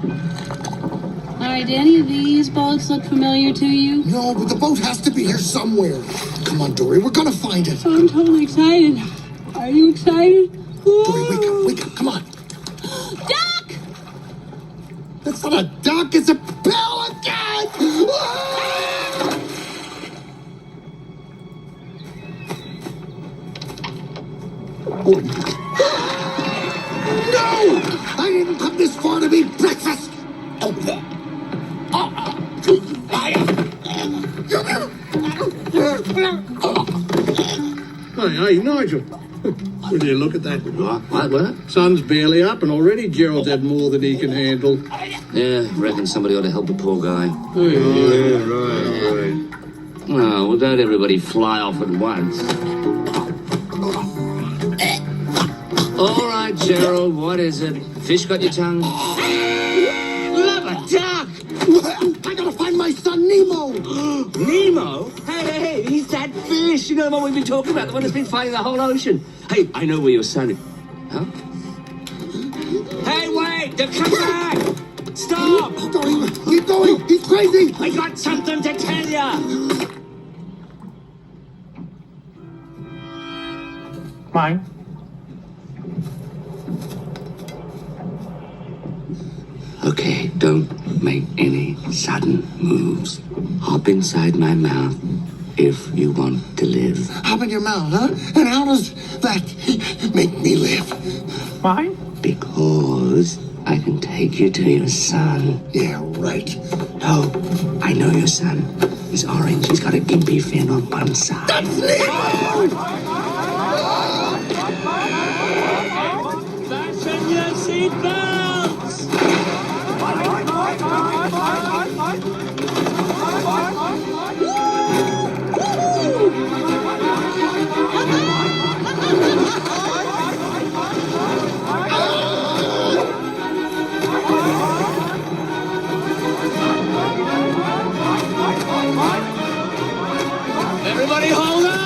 Alright, do any of these boats look familiar to you? No, but the boat has to be here somewhere. Come on, Dory, we're gonna find it. I'm totally excited. Are you excited? Dory, wake up, come on. Duck! That's not a duck, it's a pelican! No! I didn't come this far to eat breakfast! Hey, Nigel. Will you look at that? What? Sun's barely up and already Gerald's had more than he can handle. Yeah, reckon somebody ought to help the poor guy. Yeah, right. Oh, well, don't everybody fly off at once. All right, Gerald, what is it? Fish got your tongue? Love a duck! I gotta find my son, Nemo! Nemo? Hey, he's that fish. You know the one we've been talking about, the one that's been fighting the whole ocean. Hey, I know where your son is. Huh? Hey, wait! They've come back! Stop! Dory, keep going! He's crazy! I got something to tell ya! Mine. Okay, don't make any sudden moves. Hop inside my mouth if you want to live. Hop in your mouth, huh? And how does that make me live? Mine? Because I can take you to your son. Yeah, right. Oh, I know your son. He's orange. He's got a gimpy fin on one side. That's Nemo! Fasten your seatbelts! Everybody hold on!